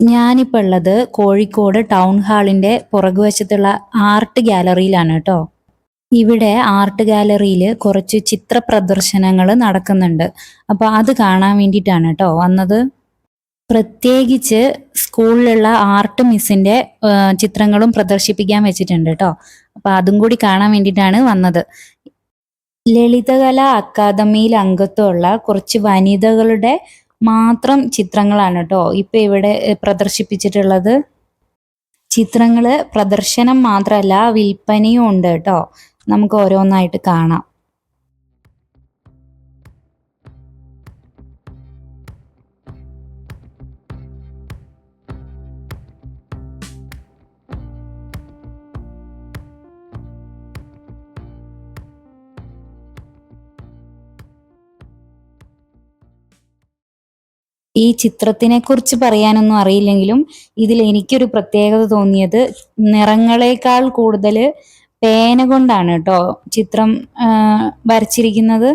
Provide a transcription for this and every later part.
ഞാനിപ്പോൾ ഉള്ളത് Kozhikode town ഹാളിന്റെ പുറകുവശത്തുള്ള art ഗാലറിയിലാണ് കേട്ടോ. ഇവിടെ ആർട്ട് ഗാലറിയിൽ കുറച്ച് ചിത്ര പ്രദർശനങ്ങൾ നടക്കുന്നുണ്ട്. അപ്പൊ അത് കാണാൻ വേണ്ടിയിട്ടാണ് കേട്ടോ വന്നത്. പ്രത്യേകിച്ച് സ്കൂളിലുള്ള ആർട്ട് മിസ്സിന്റെ ചിത്രങ്ങളും പ്രദർശിപ്പിക്കാൻ വെച്ചിട്ടുണ്ട് കേട്ടോ. അപ്പൊ അതും കൂടി കാണാൻ വേണ്ടിയിട്ടാണ് വന്നത്. ലളിതകലാ അക്കാദമിയിൽ അംഗത്വമുള്ള കുറച്ച് വനിതകളുടെ മാത്രം ചിത്രങ്ങളാണ് കേട്ടോ ഇപ്പൊ ഇവിടെ പ്രദർശിപ്പിച്ചിട്ടുള്ളത്. ചിത്രങ്ങള് പ്രദർശനം മാത്രമല്ല, വിൽപ്പനയും ഉണ്ട് കേട്ടോ. നമുക്ക് ഓരോന്നായിട്ട് കാണാം. ഈ ചിത്രത്തിനെ കുറിച്ച് പറയാനൊന്നും അറിയില്ലെങ്കിലും ഇതിൽ എനിക്കൊരു പ്രത്യേകത തോന്നിയത് നിറങ്ങളെക്കാൾ കൂടുതൽ പേന കൊണ്ടാണ് കേട്ടോ ചിത്രം വരച്ചിരിക്കുന്നത്.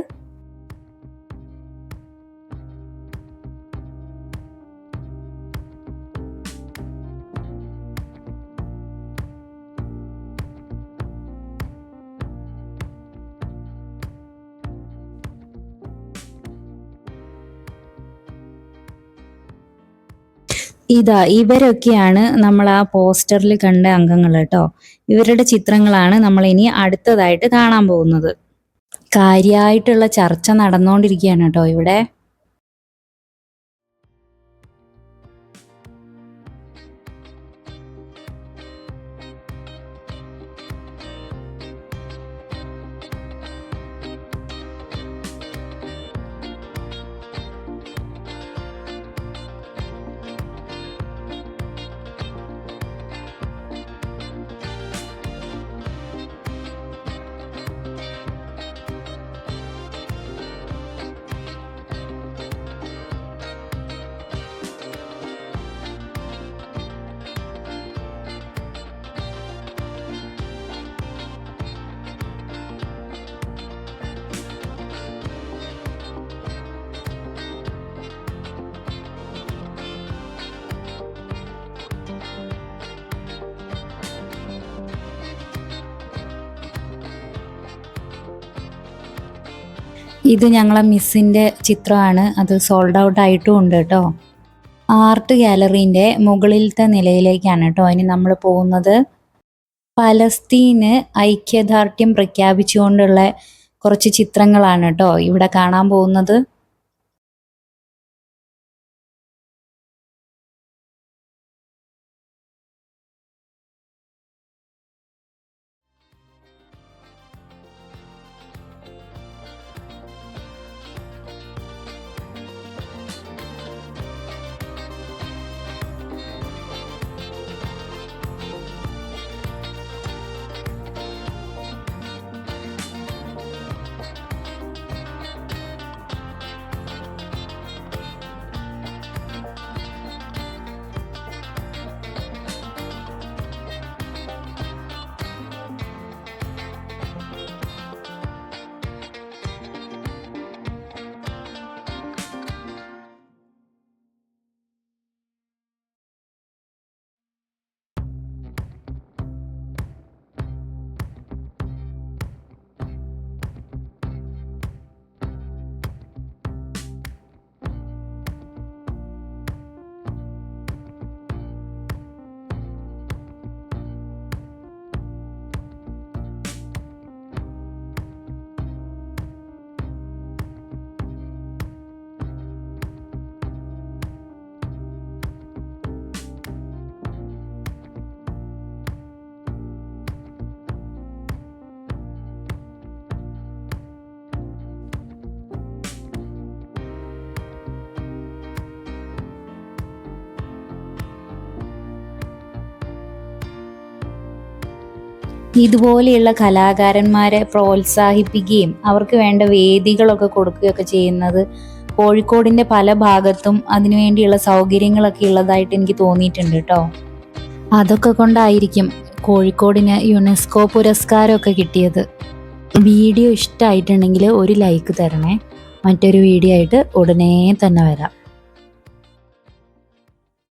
ഇവരൊക്കെയാണ് നമ്മൾ ആ പോസ്റ്ററിൽ കണ്ട അംഗങ്ങൾ കേട്ടോ. ഇവരുടെ ചിത്രങ്ങളാണ് നമ്മൾ ഇനി അടുത്തതായിട്ട് കാണാൻ പോകുന്നത്. കാര്യമായിട്ടുള്ള ചർച്ച നടന്നുകൊണ്ടിരിക്കുകയാണ് കേട്ടോ ഇവിടെ. ഇത് ഞങ്ങളെ മിസ്സിൻ്റെ ചിത്രമാണ്. അത് സോൾഡ് ഔട്ട് ആയിട്ടും ഉണ്ട് കേട്ടോ. ആർട്ട് ഗാലറീൻ്റെ മുകളിലത്തെ നിലയിലേക്കാണ് കേട്ടോ ഇനി നമ്മൾ പോകുന്നത്. പലസ്തീന് ഐക്യദാർഢ്യം പ്രഖ്യാപിച്ചുകൊണ്ടുള്ള കുറച്ച് ചിത്രങ്ങളാണ് കേട്ടോ ഇവിടെ കാണാൻ പോകുന്നത്. ഇതുപോലെയുള്ള കലാകാരന്മാരെ പ്രോത്സാഹിപ്പിക്കുകയും അവർക്ക് വേണ്ട വേദികളൊക്കെ കൊടുക്കുകയൊക്കെ ചെയ്യുന്നത് കോഴിക്കോടിന്റെ പല ഭാഗത്തും അതിനുവേണ്ടിയുള്ള സൗകര്യങ്ങളൊക്കെ ഉള്ളതായിട്ട് എനിക്ക് തോന്നിയിട്ടുണ്ട് കേട്ടോ. അതൊക്കെ കൊണ്ടായിരിക്കും കോഴിക്കോടിന് യുനെസ്കോ പുരസ്കാരമൊക്കെ കിട്ടിയത്. വീഡിയോ ഇഷ്ടമായിട്ടുണ്ടെങ്കിൽ ഒരു ലൈക്ക് തരണേ. മറ്റൊരു വീഡിയോ ആയിട്ട് ഉടനെ തന്നെ വരാം.